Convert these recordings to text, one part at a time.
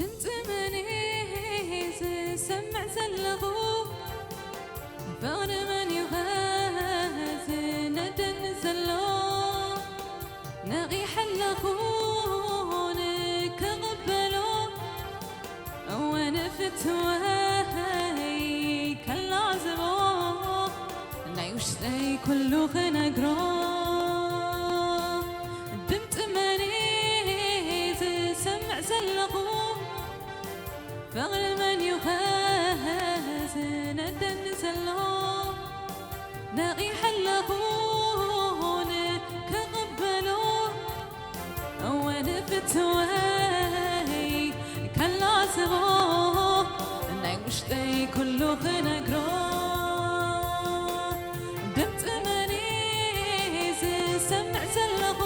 ድምፂ መን ዝሰምዕ ዘለኹ ፍቕሪ መን እዩ ዝነድን ዘሎ ነቒሐ ኣለኹ ንክቕበሎ እወ ንፍትወይ ከላዕዝቦ ናይ ውሽጠይ ኩሉ ክነግሮ ድምፂ መን ዝሰምዕ ዘለኹ ፍቕሪ መን እዩ ዝነድን ዘሎ ነቒሐ ኣለኹ ንክቕበሎ እወ ንፍትወይ ከላዕዝቦ ናይ ውሽጠይ ኩሉ ክነግሮ ድምፂ መን ዝሰምዕ ዘለኹ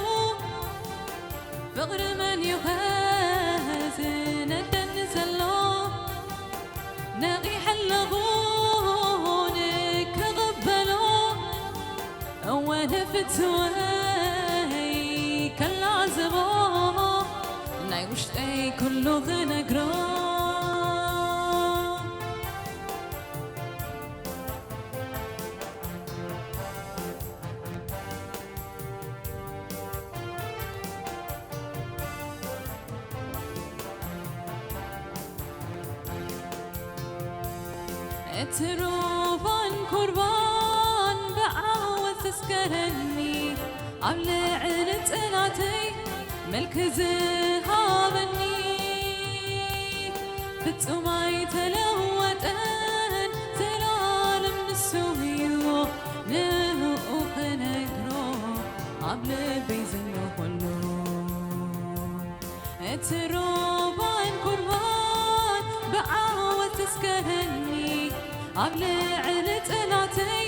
ፍቕሪ መን እዩ ዝነድን ዘሎ ነቒሐ ኣለኹ ንክቕበሎ እወ ንፍትወይ ከላዕዝቦ ናይ ውሽጠይ ኩሉ ክነግሮ እትሩፋን ኩርባን ብዓወት ተስከረኒ ኣብ ልዕሊ ጽላተይ መልክ ዝሃበኒ ፍጹም ኣይተለወጠን ዘላለም ንሱ እዩ ንኡ ክነግሮ ኣብ ልበይ ዘሎ ኩሉ እትሩፋን ኩርባን ብዓወት ተስከረኒ ኣብ ልዕሊ ጽላተይ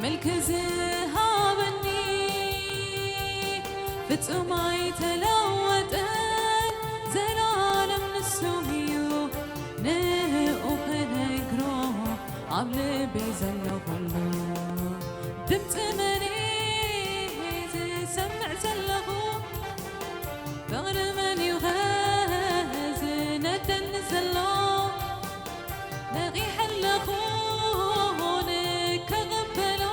መልክ ዝሃበኒ ፍጹም ኣይተለወጠን ዘላለም ንሱ እዩ ንኡ ክነግሮ ኣብ ልበይ ዘሎ ኩሉ ድምፂ መን ዝሰምዕ ዘለኹ ፍቕሪ መን እዩ ዝነድን ዘሎ ነቒሐ ኣለኹ ንክቕበሎ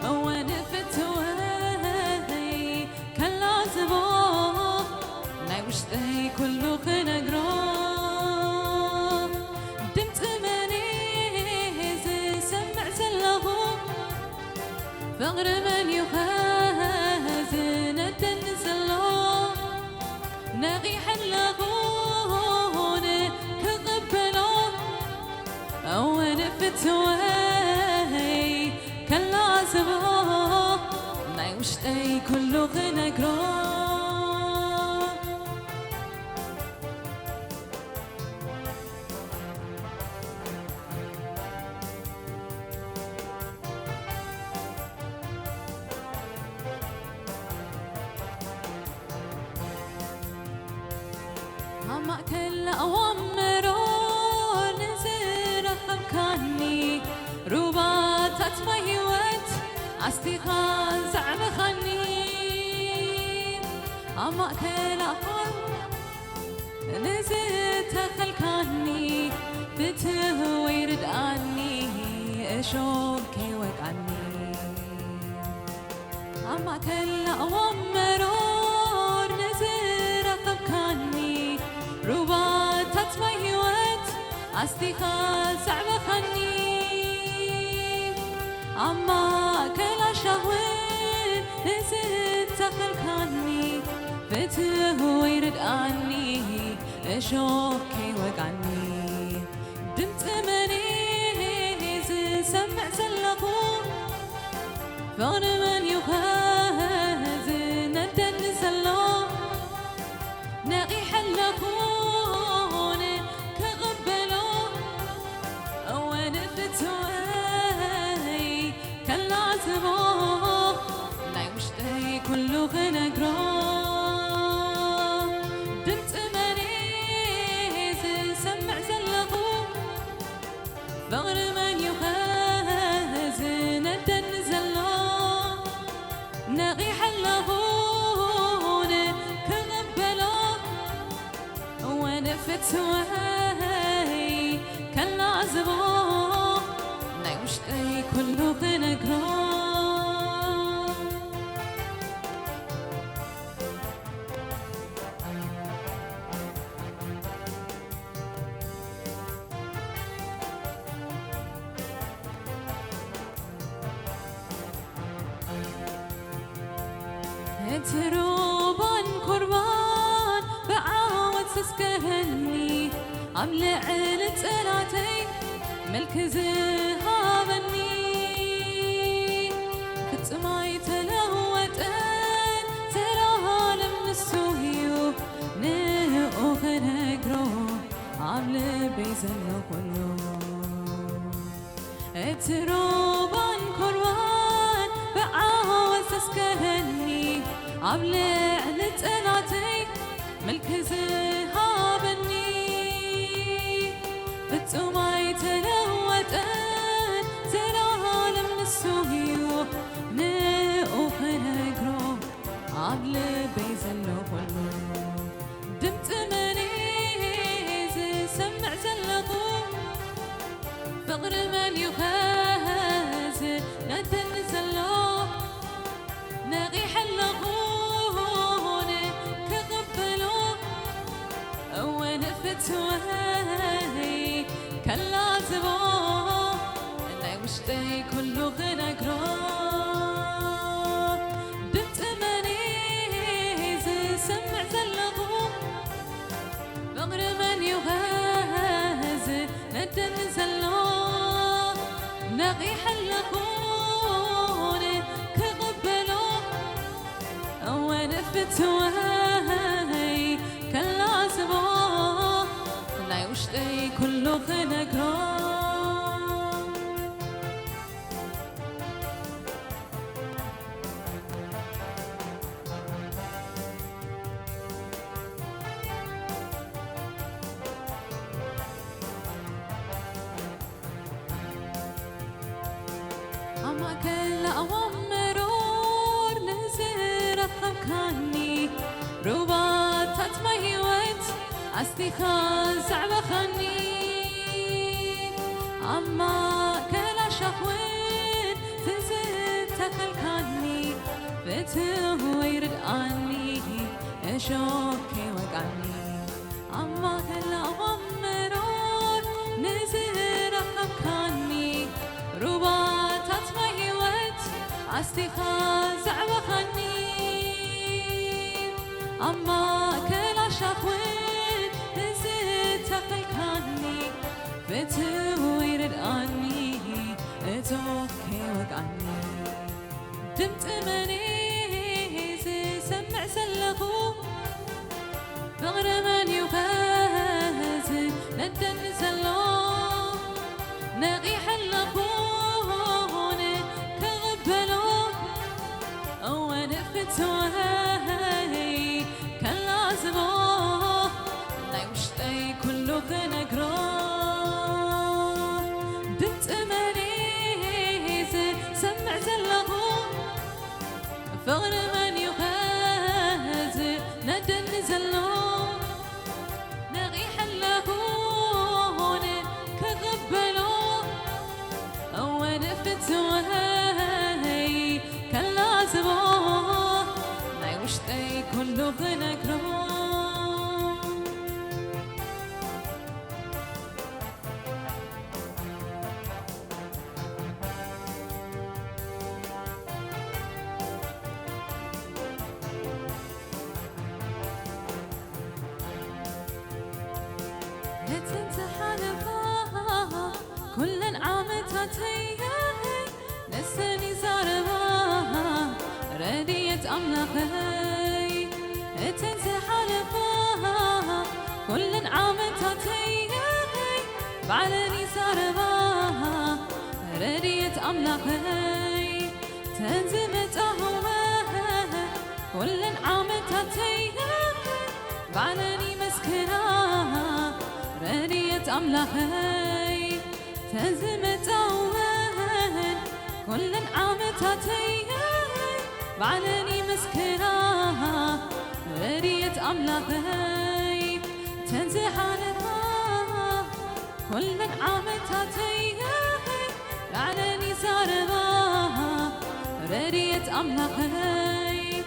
እወ ንፍትወይ ከላዕዝቦ ናይ ውሽጠይ ኩሉ ክነግሮ ድምፂ መን ዝሰምዕ ዘለኹ ፍቕሪ መን እዩ ዝነድን ዘሎ ነቒሐ ኣለኹ ንክቕበሎ እወ ንፍትወይ ከላዕዝቦ ናይ ውሽጠይ ኩሉ ክነግሮ ኣብ ማእከል ኣዋምሮ ንዝረኸብካኒ ሩባታት ማይ ህይወት ኣስቲኻ ዘዕበኻኒ ኣብ ማእከል ኣኻል ንዝተኸልካኒ ፍትወይ ርድኣኒ እሾክ ከይወቃኒ ኣብ ማእከል ኣዋምሮ ንዝረኸብካኒ ሩባታት ማይ ህይወት ኣስቲኻ ዘዕበኻኒ ኣብ ማእከል ኣሻኽውን ንዝተኸልካኒ ፍትወይ ርድኣኒ እሾክ ከይወቃኒ ድምፂ መን ዝሰምዕ ዘለኹ ፍቕሪ መን እዩ ዝነድን ዘሎ ነቒሐ ኣለኹ ንክቕበሎ እወ ንፍትወይ ከላዕዝቦ ናይ ውሽጠይ ኩሉ ክነግሮ ድምፂ መን ዝሰምዕ ዘለኹ ፍቕሪ መን እዩ ዝነድን ዘሎ ነቒሐ ኣለኹ ንክቕበሎ زبا ناي وشتي كله خنقرا تروبان قربان بعاود سسكهني عملة عيلة سلاتي ملك زهابني كتماي تلوتن تراها لمسوهيو نقو خنقرو عملة بيزنو كله تروبان قربان بعاود سسكهني عبلع لتقلاتي ملك زهابني فتوماي تلوتن تراها لمن السوهيو نقو خنقرو عبلع بيزلو كله دمت منيز سمع زلقو فقر من يخاز ندن زلو نغي حلقون كقبلو ونفتوهي كلا زبو ناي وشتي كله خنقرو دمت منيز سمع زلقو فقر من يغاز ندن زلو نغي حلقون كقبلو ونفتوهي كلا زبو ناي وشتي كله خنقرو أما كلا أوامرور نزير خمكاني روبات تتميوت أستيخان زعبة خاني أما كلا شخوين تزيد تخلكاني فتو يرد عني أشوكي وقعني أما كلا أوامرور نزير خمكاني روبات تتميوت أستيخان زعبة خاني أما كلا شخوين نزيد تخلكاني فتو يرد عني اتوكي وقعني دمت منيزي سمع سلقو فقر من يغازي ندن زلو نغي حلقون كغبلو ونفتوهي كلا زبو ناي وشتي كله خنقرو دمت منيزي سمع زلقو فقر من يغازي ندن زلو نغي حلقون كغبلو ونفتوهي كلا زبو ناي وشتي كله خنقرو كل عامتها نسني زاربها رديت أملاخي تنزح حلفها كل عامتها بعلني زاربها رديت أملاخي تنزمت أهوها كل عامتها بعلني مسكنها رديت أملاخي تنزمت أهوها كل عامتها بعلني مسكنها رديت أملاخي تنزح حلفها كل عامتاتي لعنني زارها رديت أملاقي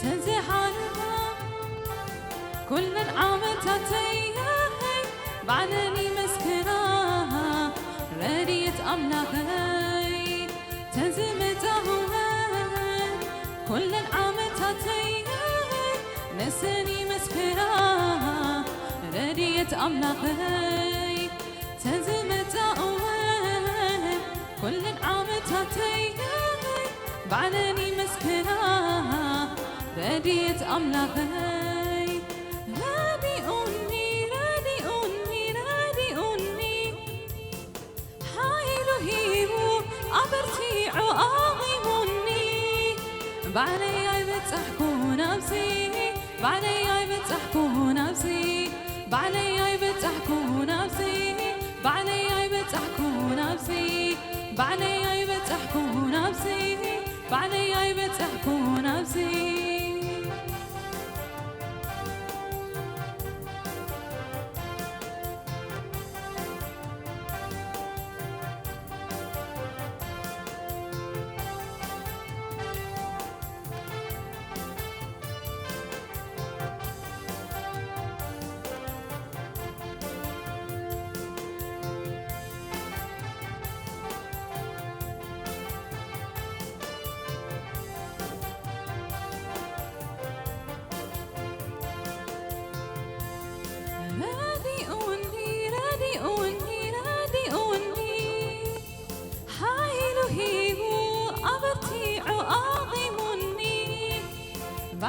تنزحانها كل عامتاتي بعدني مسكناها رديت أملاقي تنزمتها كل عامتاتي نسني مسكناها رديت أملاقي تنزمتها كل عامتاتي بعدني مسكناها رديت أملاقي أبرتيع أغيموني بعلي بتحكوا نفسي بعلي بتحكوا نفسي بعلي بتحكوا نفسي بعلي بتحكوا نفسي بعلي بتحكوا نفسي بعلي بتحكوا نفسي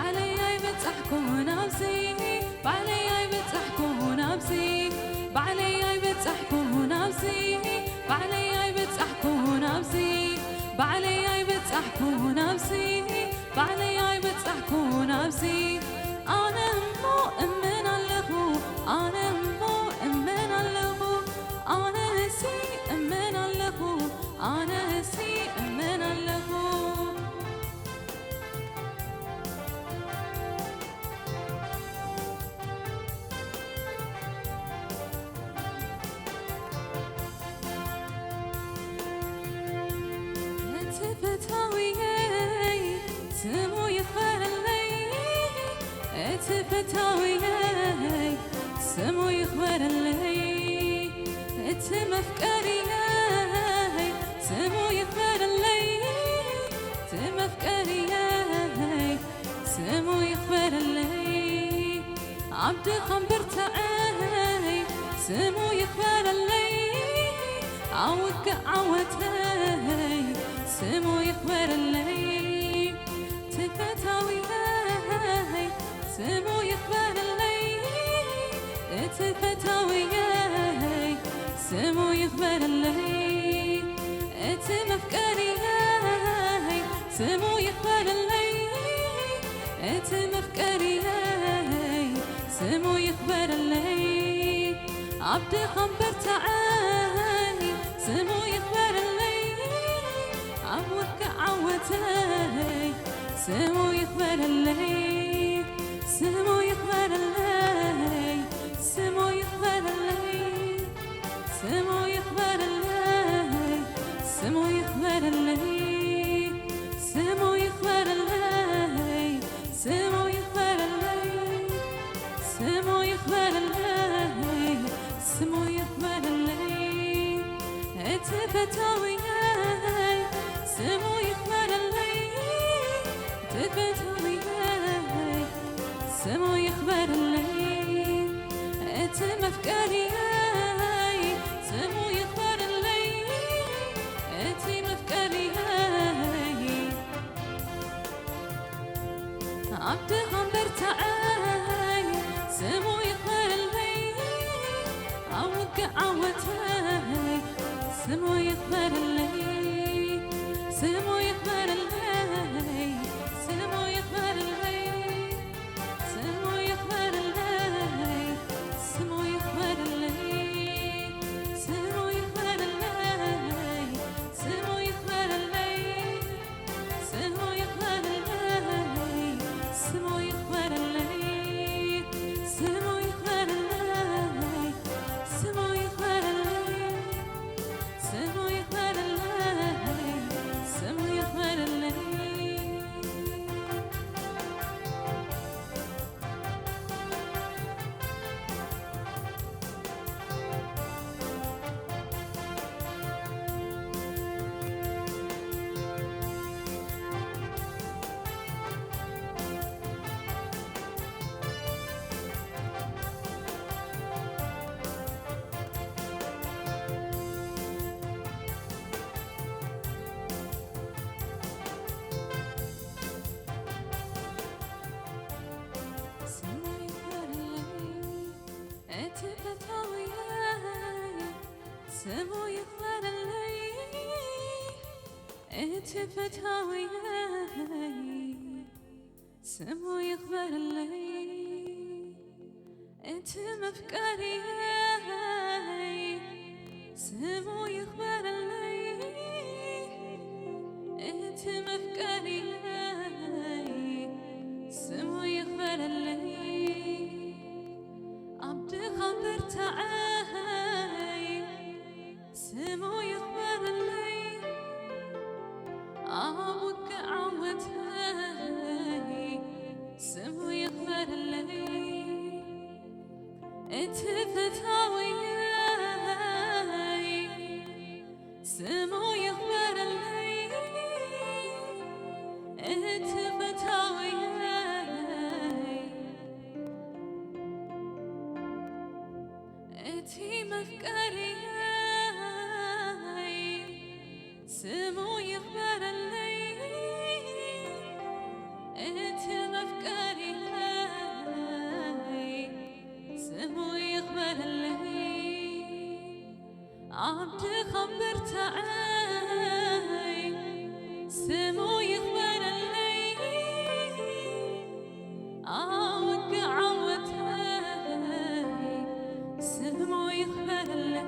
بعلي بتحكوا نفسي بعلي بتحكوا نفسي بعلي بتحكوا نفسي بعلي بتحكوا نفسي بعلي بتحكوا نفسي بعلي بتحكوا نفسي أنا مؤمن له أنا مؤمن له أنا نسي أمن له أنا نسي أمن له فتاويي سمو يخبر لي فتاويي سمو يخبر لي مفكري سمو يخبر لي مفكري سمو يخبر لي عبد خنبرتعي سمو يخبر لي عوك عوتي سمو يخبر لي تفتاوي سمو يخبر لي تفتاوي سمو يخبر لي مفكري سمو يخبر لي مفكري سمو يخبر لي عبد خنبرت عاني سمو يخبر لي عوك عوتي سمو يخبر لي سمو يخبر لي سمو يخبر لي سمو يخبر لي سمو يخبر لي سمو يخبر لي سمو يخبر لي سمو يخبر لي سمو يخبر لي اتفتاوي سمو يخبر لي اتفتاوي سمو يخبر لي اتمفكري سمو يخبر لي اتمفكري عبد خنبرت عاي سمو يخبر لي عوق عوتي سمو يخبر لي سمو يخبر لي سمو يخبر لي سمو يخبر لي سمو يخبر لي سمو يخبر لي سمو يخبر لي سمو يخبر لي سمو يخبر لي سمو يخبر لي سمو يخبر لي سمو يخبر اللي اتفتاوي سمو يخبر اللي اتمفكري سمو يخبر اللي اتمفكري سمو يخبر اللي عبد خبر تعاي سمو يخبر اللي عمك عودهاي سمو يخبر اللي اتفتاوي سمو يخبر اللي اتفتاوي اتي مفكري سمو يخبر اللي اتي مفكري سمو يخبر اللي عبد خبر تعاي سمو يخبر اللي عوق عودهاي سمو يخبر اللي